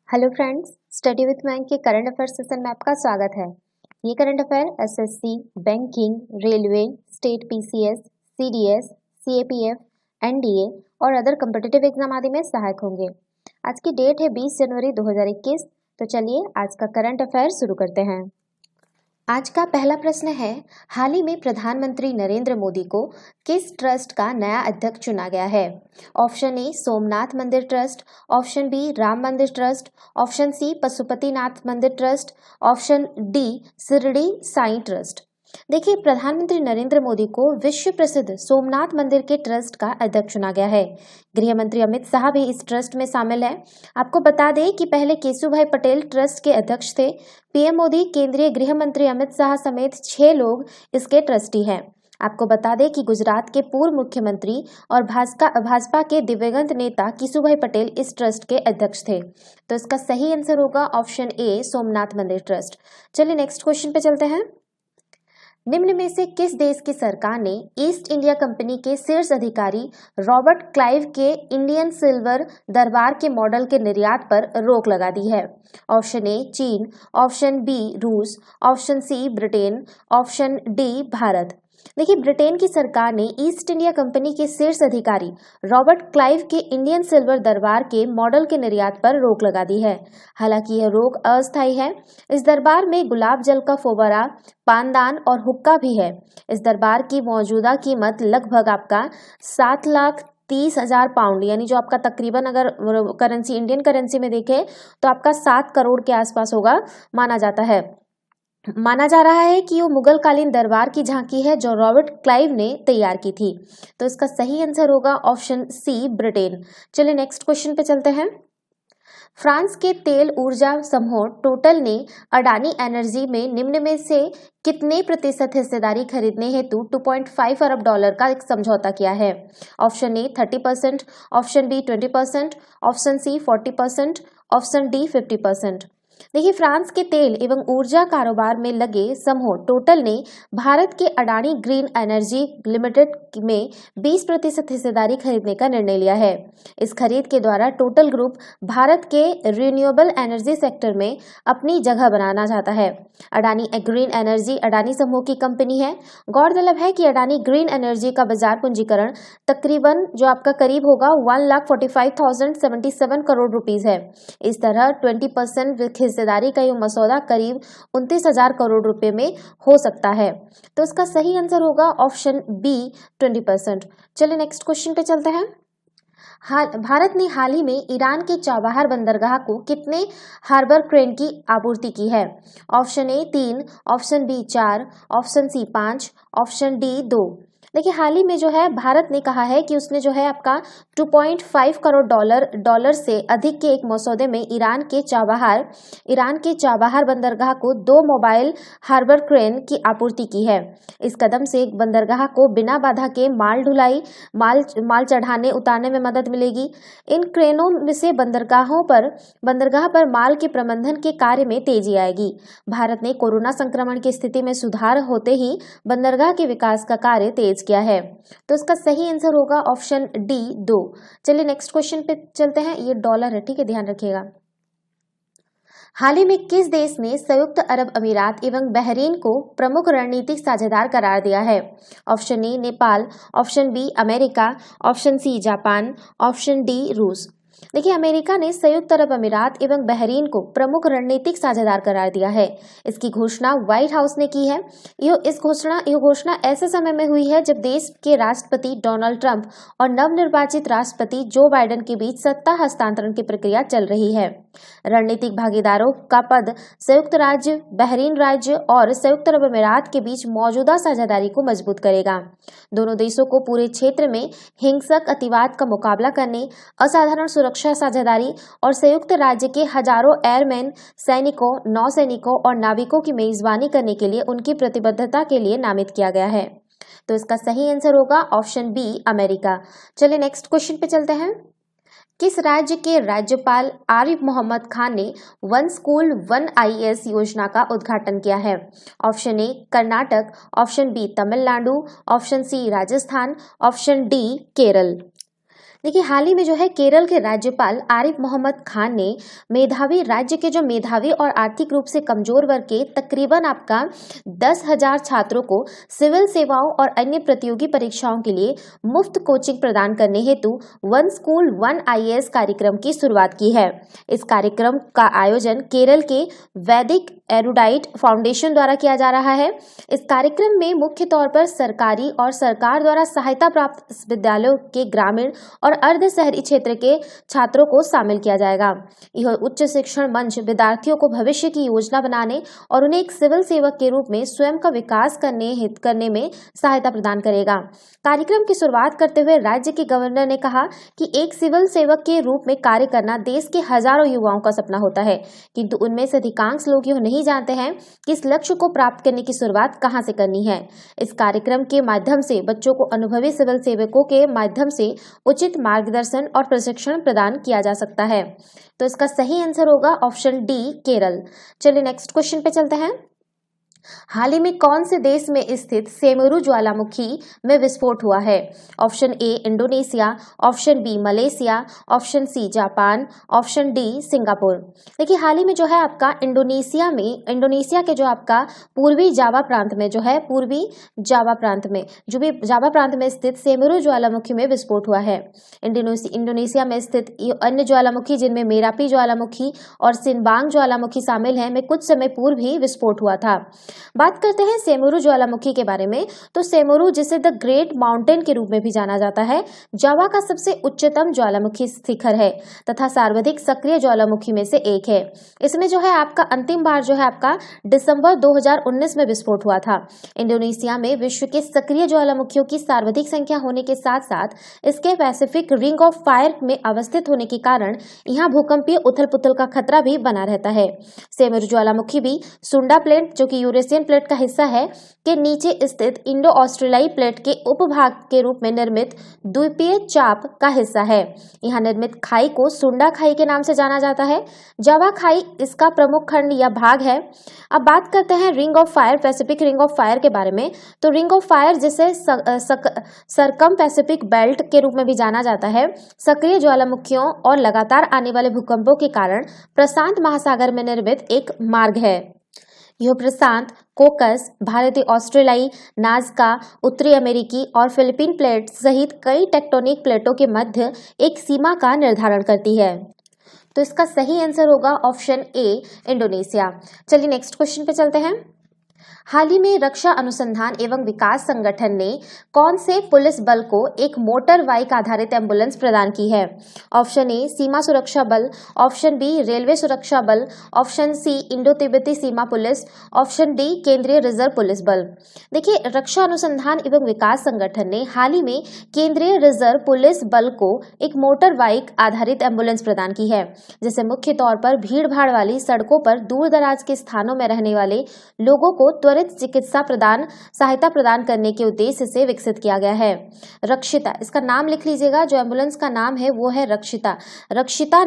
Hello friends, study with मैंक के current affair session में आपका स्वागत है। ये current affair SSC, banking, railway, state PCS, CDS, CAPF, NDA और अदर कॉम्पिटिटिव एग्जाम आदि में सहायक होंगे। आज की डेट है 20 जनवरी 2021। तो चलिए आज का करंट अफेयर शुरू करते हैं। आज का पहला प्रश्न है, हाल ही में प्रधानमंत्री नरेंद्र मोदी को किस ट्रस्ट का नया अध्यक्ष चुना गया है? ऑप्शन ए सोमनाथ मंदिर ट्रस्ट, ऑप्शन बी राम मंदिर trust, option C Pashupatinath Mandir trust, option D Shirdi Sai trust. देखिए, प्रधानमंत्री नरेंद्र मोदी को विश्व प्रसिद्ध सोमनाथ मंदिर के ट्रस्ट का अध्यक्ष चुना गया है। गृह मंत्री अमित शाह भी इस ट्रस्ट में शामिल है। आपको बता दें कि पहले केशुभाई पटेल ट्रस्ट के अध्यक्ष थे। पीएम मोदी, केंद्रीय गृह मंत्री अमित शाह समेत 6 लोग इसके ट्रस्टी हैं। आपको बता दें कि गुजरात के पूर्व मुख्यमंत्री और भाजपा के दिवंगत नेता केशुभाई पटेल इस ट्रस्ट के अध्यक्ष थे। तो इसका सही आंसर होगा ऑप्शन ए सोमनाथ मंदिर ट्रस्ट। चलिए नेक्स्ट क्वेश्चन पे चलते हैं। निम्न में से किस देश की सरकार ने ईस्ट इंडिया कंपनी के शीर्ष अधिकारी रॉबर्ट क्लाइव के इंडियन सिल्वर दरबार के मॉडल के निर्यात पर रोक लगा दी है? ऑप्शन ए चीन, ऑप्शन बी रूस, option C Britain, option D Bharat. देखिए, ब्रिटेन की सरकार ने ईस्ट इंडिया कंपनी के शीर्ष अधिकारी रॉबर्ट क्लाइव के इंडियन सिल्वर दरबार के मॉडल के निर्यात पर रोक लगा दी है। हालांकि यह रोक अस्थायी है। इस दरबार में गुलाब जल का फव्वारा, पानदान और हुक्का भी है। इस दरबार की मौजूदा कीमत लगभग आपका 7,30,000 पाउंड, यानी जो आपका तकरीबन अगर करेंसी इंडियन करेंसी में देखें तो आपका 7 करोड़ के आसपास होगा माना जा रहा है कि वो मुगल कालीन दरबार की झांकी है जो रॉबर्ट क्लाइव ने तैयार की थी। तो इसका सही आंसर होगा ऑप्शन सी ब्रिटेन। चलिए नेक्स्ट क्वेश्चन पे चलते हैं। फ्रांस के तेल ऊर्जा समूह टोटल ने अडानी एनर्जी में निम्न में से कितने प्रतिशत हिस्सेदारी खरीदने हेतु 2.5 अरब डॉलर का एक समझौता किया है? Option A 30%, option B 20%, option C 40%, option D 50%। देखिए, फ्रांस के तेल एवं ऊर्जा कारोबार में लगे समूह टोटल ने भारत के अडानी ग्रीन एनर्जी लिमिटेड में 20% हिस्सेदारी खरीदने का निर्णय लिया है। इस खरीद के द्वारा टोटल ग्रुप भारत के रिन्यूएबल एनर्जी सेक्टर में अपनी जगह बनाना चाहता है। अडानी ग्रीन एनर्जी अडानी समूह की कंपनी है। गौरतलब है कि अडानी ग्रीन एनर्जी का बाजार पूंजीकरण तकरीबन जो आपका करीब होगा 1,45,077 करोड़ रुपीस है। इस तरह 20% हिस्सेदारी का यह मसौदा करीब 29,000 करोड़ रुपए में हो सकता है। तो इसका सही आंसर होगा ऑप्शन बी 20%। चलिए नेक्स्ट क्वेश्चन पे चलते हैं। भारत ने हाल ही में ईरान के चाबहार बंदरगाह को कितने हार्बर क्रेन की आपूर्ति की है? Option A 3, option B 4, option C 5, option D 2। देखिए, हाल ही में जो है भारत ने कहा है कि उसने जो है आपका 2.5 करोड़ डॉलर से अधिक के एक मसौदे में ईरान के चाबहार बंदरगाह को 2 मोबाइल हार्बर क्रेन की आपूर्ति की है। इस कदम से बंदरगाह को बिना बाधा के माल ढुलाई, माल चढ़ाने उतारने में मदद मिलेगी। इन क्रेनों में से बंदरगाह पर माल के प्रबंधन के कार्य में तेजी आएगी। भारत ने कोरोना संक्रमण की स्थिति में सुधार होते ही बंदरगाह के विकास का कार्य तेज किया है। तो इसका सही आंसर होगा ऑप्शन डी 2। चलिए नेक्स्ट क्वेश्चन पे चलते हैं। ये डॉलर है, ठीक है, ध्यान रखिएगा। हाल ही में किस देश ने संयुक्त अरब अमीरात एवं बहरीन को प्रमुख रणनीतिक साझेदार करार दिया है? Option A Nepal, option B America, option C Japan, option D रूस। देखिए, अमेरिका ने संयुक्त अरब अमीरात एवं बहरीन को प्रमुख रणनीतिक साझेदार करार दिया है। इसकी घोषणा व्हाइट हाउस ने की है। यह घोषणा ऐसे समय में हुई है जब देश के राष्ट्रपति डोनाल्ड ट्रंप और नवनिर्वाचित राष्ट्रपति जो बाइडेन के बीच सत्ता हस्तांतरण की प्रक्रिया चल रही है। रणनीतिक भागीदारों का पद संयुक्त राज्य, बहरीन राज्य और संयुक्त अरब अमीरात के बीच मौजूदा साझेदारी को मजबूत करेगा। दोनों देशों को पूरे क्षेत्र में हिंसक अतिवाद का मुकाबला करने, असाधारण सुरक्षा साझेदारी और संयुक्त राज्य के हजारों एयरमैन, सैनिकों, नौसैनिकों और नाविकों की मेजबानी करने के लिए उनकी प्रतिबद्धता के लिए नामित किया गया है। तो इसका सही आंसर होगा ऑप्शन बी अमेरिका। चलिए नेक्स्ट क्वेश्चन पे चलते हैं। किस राज्य के राज्यपाल आरिफ मोहम्मद खान ने वन स्कूल वन आईएएस योजना का उद्घाटन किया है? Option A Karnataka, option B Tamil Nadu, option C Rajasthan, option D Kerala. देखिए हाल ही में जो है केरल के राज्यपाल आरिफ मोहम्मद खान ने मेधावी राज्य के जो मेधावी और आर्थिक रूप से कमजोर वर्ग के तकरीबन आपका 10,000 छात्रों को सिविल सेवाओं और अन्य प्रतियोगी परीक्षाओं के लिए मुफ्त कोचिंग प्रदान करने हेतु वन स्कूल वन IAS कार्यक्रम की शुरुआत की है। इस कार्यक्रम का आयोजन केरल के वैदिक एरुडाइट फाउंडेशन द्वारा किया जा रहा है। इस कार्यक्रम में मुख्य तौर पर सरकारी और सरकार द्वारा सहायता प्राप्त विद्यालयों के ग्रामीण और अर्ध शहरी क्षेत्र के छात्रों को शामिल किया जाएगा। यह उच्च शिक्षण मंच विद्यार्थियों को भविष्य की योजना बनाने और उन्हें एक सिविल सेवक के रूप में स्वयं का विकास करने में सहायता प्रदान करेगा। कार्यक्रम की शुरुआत करते हुए राज्य के गवर्नर ने कहा कि एक सिविल सेवक के रूप में कार्य करना देश के हजारों युवाओं का सपना होता है, किंतु उनमें से अधिकांश लोग यह नहीं जानते हैं कि इस लक्ष्य को प्राप्त करने की शुरुआत कहां से करनी है। इस कार्यक्रम के माध्यम से बच्चों को अनुभवी सिविल सेवकों के माध्यम से उचित मार्गदर्शन और प्रशिक्षण प्रदान किया जा सकता है। तो इसका सही आंसर होगा ऑप्शन डी केरल। चलिए नेक्स्ट क्वेश्चन पे चलते हैं। हाल ही में कौन से देश में स्थित सेमरू ज्वालामुखी में विस्फोट हुआ है? Option A Indonesia, option B Malaysia, option C Japan, option D Singapore. देखिए हाल ही में जो है आपका इंडोनेशिया के जो आपका पूर्वी जावा प्रांत में जावा प्रांत में स्थित सेमरू ज्वालामुखी में विस्फोट हुआ है। इंडोनेशिया में स्थित अन्य ज्वालामुखी जिनमें मेरापी ज्वालामुखी और सिनबांग ज्वालामुखी शामिल हैं में कुछ समय पूर्व ही विस्फोट हुआ था। बात करते हैं सेमरू ज्वालामुखी के बारे में। तो सेमरू जिसे द ग्रेट माउंटेन के रूप में भी जाना जाता है, जावा का सबसे उच्चतम ज्वालामुखी शिखर है तथा सर्वाधिक सक्रिय ज्वालामुखी में से एक है। इसमें जो है आपका अंतिम बार जो है आपका दिसंबर 2019 में विस्फोट हुआ था। इंडोनेशिया में विश्व के सक्रिय ज्वालामुखियों की सर्वाधिक संख्या होने के साथ साथ इसके पैसिफिक रिंग ऑफ फायर में अवस्थित होने के कारण यहाँ भूकंपीय उथल पुथल का खतरा भी बना रहता है। सेमरू ज्वालामुखी भी सुंडा प्लेट जो कि यूरेशियन प्लेट का हिस्सा है के नीचे स्थित इंडो ऑस्ट्रेलियाई प्लेट के उपभाग के रूप में निर्मित द्वीपीय चाप का हिस्सा है। यहाँ निर्मित खाई को सुंडा खाई के नाम से जाना जाता है। जावा खाई इसका प्रमुख खंड या भाग है। अब बात करते हैं ring of fire, Pacific ring of fire के बारे में। तो रिंग ऑफ फायर जिसे सरकम पैसिफिक बेल्ट के रूप में भी जाना जाता है, सक्रिय ज्वालामुखियों और लगातार आने वाले भूकंपों के कारण प्रशांत महासागर में निर्मित एक मार्ग है। यह प्रशांत, कोकस, भारतीय ऑस्ट्रेलियाई, नाज़का, उत्तरी अमेरिकी और फिलीपीन प्लेट सहित कई टेक्टोनिक प्लेटों के मध्य एक सीमा का निर्धारण करती है। तो इसका सही आंसर होगा ऑप्शन ए इंडोनेशिया। चलिए नेक्स्ट क्वेश्चन पे चलते हैं। हाल ही में रक्षा अनुसंधान एवं विकास संगठन ने कौन से पुलिस बल को एक मोटर बाइक आधारित एम्बुलेंस प्रदान की है? ऑप्शन ए सीमा सुरक्षा बल, ऑप्शन बी रेलवे सुरक्षा बल, ऑप्शन सी इंडो तिब्बती सीमा पुलिस, ऑप्शन डी केंद्रीय रिजर्व पुलिस बल। देखिए रक्षा अनुसंधान एवं विकास संगठन ने हाल ही में केंद्रीय रिजर्व पुलिस बल को एक मोटर बाइक आधारित एम्बुलेंस प्रदान की है, जिसे मुख्य तौर पर भीड़ भाड़ वाली सड़कों पर दूर दराज के स्थानों में रहने वाले लोगों को त्वरित चिकित्सा सहायता प्रदान करने के उद्देश्य से विकसित किया गया है। रक्षिता, इसका नाम लिख लीजिएगा। जो एम्बुलेंस का नाम है वो है रक्षिता। रक्षिता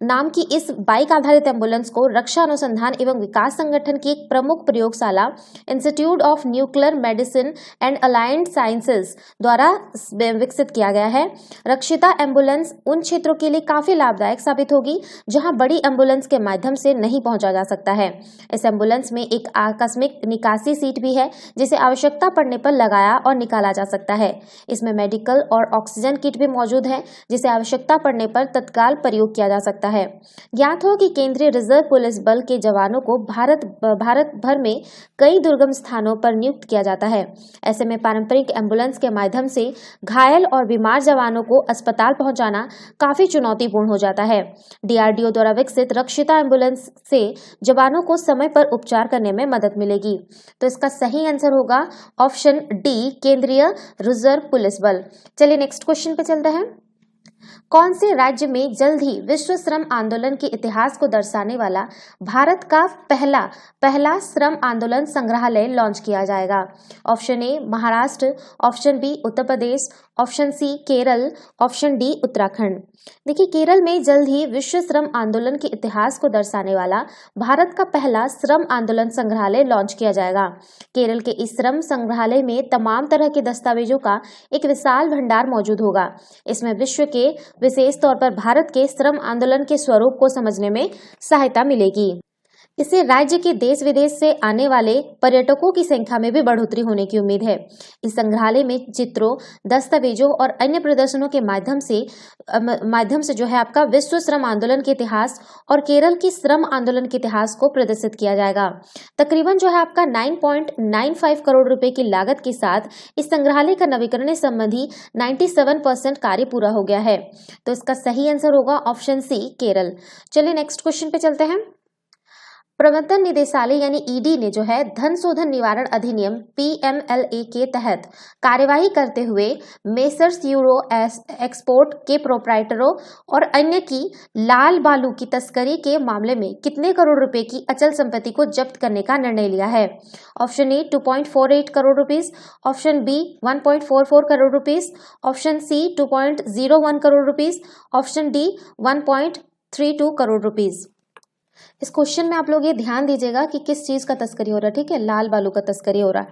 नाम की इस बाइक आधारित एम्बुलेंस को रक्षा अनुसंधान एवं विकास संगठन की एक प्रमुख प्रयोगशाला institute of nuclear medicine and aligned sciences द्वारा विकसित किया गया है। रक्षिता एम्बुलेंस उन क्षेत्रों के लिए काफी लाभदायक साबित होगी जहां बड़ी एम्बुलेंस के माध्यम से नहीं पहुंचा जा सकता है। इस एम्बुलेंस में एक आकस्मिक निकासी सीट भी है जिसे आवश्यकता पड़ने पर लगाया और निकाला जा सकता है। इसमें मेडिकल और ऑक्सीजन किट भी मौजूद है जिसे आवश्यकता पड़ने पर तत्काल प्रयोग किया जा सकता है। ज्ञात हो कि केंद्रीय रिजर्व पुलिस बल के जवानों को भारत भर में कई दुर्गम स्थानों पर नियुक्त किया जाता है। ऐसे में पारंपरिक एम्बुलेंस के माध्यम से घायल और बीमार जवानों को अस्पताल पहुंचाना काफी चुनौतीपूर्ण हो जाता है। DRDO द्वारा विकसित रक्षिता एम्बुलेंस से जवानों को समय पर उपचार करने में मदद मिलेगी। तो इसका सही आंसर होगा ऑप्शन डी केंद्रीय रिजर्व पुलिस बल। चलिए नेक्स्ट क्वेश्चन पे चलते हैं। कौन से राज्य में जल्द ही विश्व श्रम आंदोलन के इतिहास को दर्शाने वाला भारत का पहला श्रम आंदोलन संग्रहालय लॉन्च किया जाएगा? Option A Maharashtra, option B Uttar Pradesh, option C Kerala, option D Uttarakhand. देखिए, केरल में जल्द ही विश्व श्रम आंदोलन के इतिहास को दर्शाने वाला भारत का पहला श्रम आंदोलन संग्रहालय लॉन्च किया जाएगा। केरल के इस श्रम संग्रहालय में तमाम तरह के दस्तावेजों का एक विशाल भंडार मौजूद होगा। इसमें विश्व के विशेष तौर पर भारत के श्रम आंदोलन के स्वरूप को समझने में सहायता मिलेगी। इससे राज्य के देश विदेश से आने वाले पर्यटकों की संख्या में भी बढ़ोतरी होने की उम्मीद है। इस संग्रहालय में चित्रों, दस्तावेजों और अन्य प्रदर्शनों के माध्यम से जो है आपका विश्व श्रम आंदोलन के इतिहास और केरल की श्रम आंदोलन के इतिहास को प्रदर्शित किया जाएगा। तकरीबन जो है आपका 9.95 करोड़ रुपए की लागत के साथ इस संग्रहालय का नवीकरण संबंधी 97% कार्य पूरा हो गया है। तो इसका सही आंसर होगा ऑप्शन सी केरल। चलिए नेक्स्ट क्वेश्चन पे चलते हैं। प्रवर्तन निदेशालय यानी ईडी ने जो है धन शोधन निवारण अधिनियम पीएमएलए के तहत कार्यवाही करते हुए मेसर्स यूरो एक्सपोर्ट के प्रोप्राइटरों और अन्य की लाल बालू की तस्करी के मामले में कितने करोड़ रुपए की अचल संपत्ति को जब्त करने का निर्णय लिया है? Option A 2.48 crore rupees, option B 1.44 crore rupees, option C 2.01 crore rupees, option D 1.32 crore rupees. इस क्वेश्चन में आप लोग ये ध्यान दीजिएगा कि किस चीज का तस्करी हो रहा है। ठीक है, लाल बालू का तस्करी हो रहा है।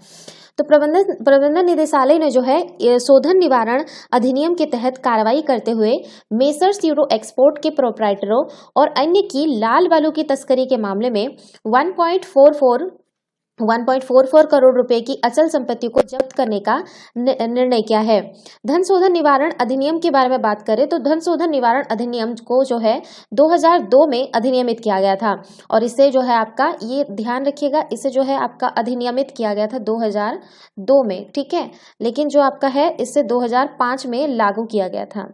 तो प्रबंधन निदेशालय ने जो है शोधन निवारण अधिनियम के तहत कार्रवाई करते हुए मेसर्स यूरो एक्सपोर्ट के प्रोप्राइटरों और अन्य की लाल बालू की तस्करी के मामले में 1.44 करोड़ रुपए की अचल संपत्ति को जब्त करने का निर्णय किया है। धन शोधन निवारण अधिनियम के बारे में बात करें तो धन शोधन निवारण अधिनियम को जो है 2002 में अधिनियमित किया गया था और इसे जो है आपका, ये ध्यान रखिएगा, इसे जो है आपका अधिनियमित किया गया था 2002 में। ठीक है, लेकिन जो आपका है इसे 2005 में लागू किया गया था।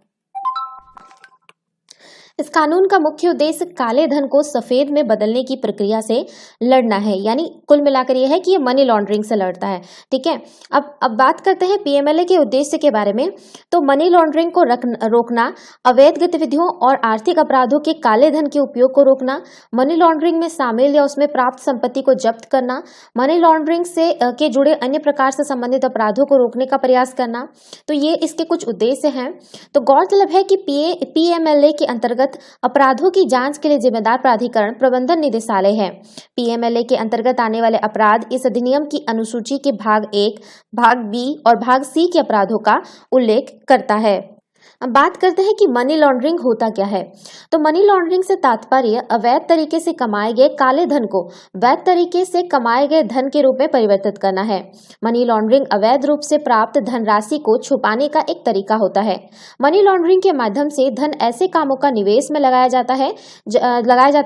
इस कानून का मुख्य उद्देश्य काले धन को सफेद में बदलने की प्रक्रिया से लड़ना है, यानी कुल मिलाकर यह है कि ये मनी लॉन्ड्रिंग से लड़ता है। ठीक है, अब बात करते हैं पीएमएलए के उद्देश्य के बारे में। तो मनी लॉन्ड्रिंग को रोकना, अवैध गतिविधियों और आर्थिक अपराधों के काले धन के उपयोग को रोकना, मनी लॉन्ड्रिंग में शामिल या उसमें प्राप्त संपत्ति को जब्त करना, मनी लॉन्ड्रिंग से के जुड़े अन्य प्रकार से संबंधित अपराधों को रोकने का प्रयास करना। तो ये इसके कुछ उद्देश्य हैं। तो गौरतलब है कि पीएमएलए के अंतर्गत अपराधों की जांच के लिए जिम्मेदार प्राधिकरण प्रबंधन निदेशालय है। पीएमएलए के अंतर्गत आने वाले अपराध इस अधिनियम की अनुसूची के भाग 1, भाग बी और भाग सी के अपराधों का उल्लेख करता है। अब बात करते हैं कि मनी लॉन्ड्रिंग होता क्या है। तो मनी लॉन्ड्रिंग से तात्पर्य अवैध तरीके से कमाए गए काले धन को वैध तरीके से कमाए गए धन के रूप में परिवर्तित करना है। मनी लॉन्ड्रिंग अवैध रूप से प्राप्त धनराशि को छुपाने का एक तरीका होता है। मनी लॉन्ड्रिंग के माध्यम से धन ऐसे कामों का निवेश में लगाया जाता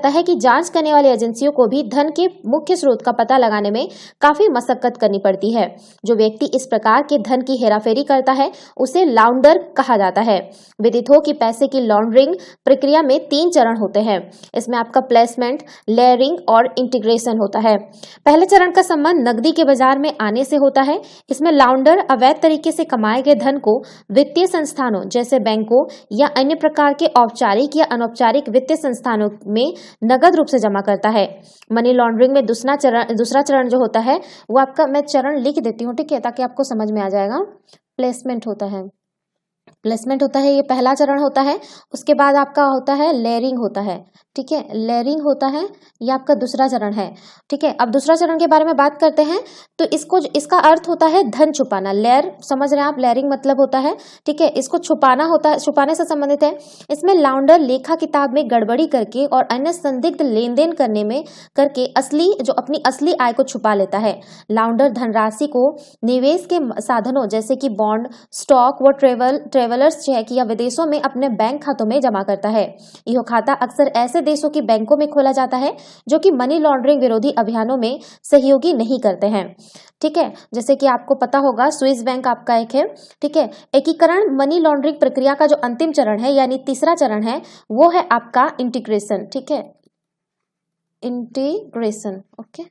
है कि जांच करने वाली एजेंसियों को भी धन के मुख्य स्रोत का पता लगाने में काफी मशक्कत करनी पड़ती है। जो व्यक्ति इस प्रकार के धन की हेराफेरी करता है उसे लाउंडर कहा जाता है। विदित हो कि पैसे की लॉन्ड्रिंग प्रक्रिया में 3 चरण होते हैं। इसमें आपका प्लेसमेंट, लेयरिंग और इंटीग्रेशन होता है। पहले चरण का संबंध नकदी के बाजार में आने से होता है। इसमें लाउंडर अवैध तरीके से कमाए गए धन को वित्तीय संस्थानों जैसे बैंकों या अन्य प्रकार के औपचारिक या अनौपचारिक वित्तीय संस्थानों में नगद रूप से जमा करता है। मनी लॉन्ड्रिंग में दूसरा चरण जो होता है वो आपका, मैं चरण लिख देती हूँ, ठीक है, ताकि आपको समझ में आ जाएगा। प्लेसमेंट होता है, ये पहला चरण होता है। उसके बाद आपका होता है लेयरिंग होता है। ठीक है, लेयरिंग होता है, ये आपका दूसरा चरण है। ठीक है, अब दूसरा चरण के बारे में बात करते हैं। तो इसका अर्थ होता है धन छुपाना। लेयर समझ रहे हैं आप, लेयरिंग मतलब होता है, ठीक है, इसको छुपाना होता है, छुपाने से संबंधित है। इसमें लाउंडर लेखा किताब में गड़बड़ी करके और अन्य संदिग्ध लेन देन करके अपनी असली आय को छुपा लेता है। लाउंडर धनराशि को निवेश के साधनों जैसे कि बॉन्ड, स्टॉक व ट्रेवलर्स चेक या विदेशों में अपने बैंक खातों में जमा करता है। यह खाता अक्सर ऐसे देशों की बैंकों में खोला जाता है जो कि मनी लॉन्ड्रिंग विरोधी अभियानों में सहयोगी नहीं करते हैं। ठीक है, जैसे कि आपको पता होगा स्विस बैंक आपका एक है। ठीक है, एकीकरण मनी लॉन्ड्रिंग प्रक्रिया का जो अंतिम चरण है यानी तीसरा चरण है वो है आपका इंटीग्रेशन। ठीक है, इंटीग्रेशन। ओके,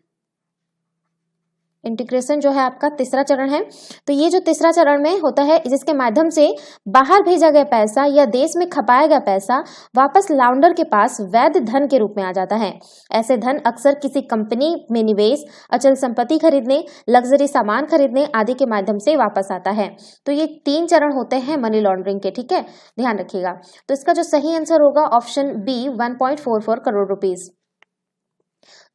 इंटीग्रेशन जो है आपका तीसरा चरण है। तो ये जो तीसरा चरण में होता है, जिसके माध्यम से बाहर भेजा गया पैसा या देश में खपाया गया पैसा वापस लाउंडर के पास वैध धन के रूप में आ जाता है। ऐसे धन अक्सर किसी कंपनी में निवेश, अचल संपत्ति खरीदने, लग्जरी सामान खरीदने आदि के माध्यम से वापस आता है। तो ये 3 चरण होते हैं मनी लॉन्ड्रिंग के, ठीक है, ध्यान रखिएगा। तो इसका जो सही आंसर होगा ऑप्शन बी 1.44 करोड़ रुपीज।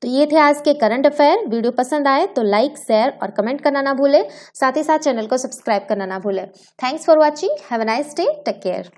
तो ये थे आज के करंट अफेयर। वीडियो पसंद आए तो लाइक, शेयर और कमेंट करना ना भूले, साथ ही साथ चैनल को सब्सक्राइब करना ना भूले। Thanks for watching, have a nice day, take care.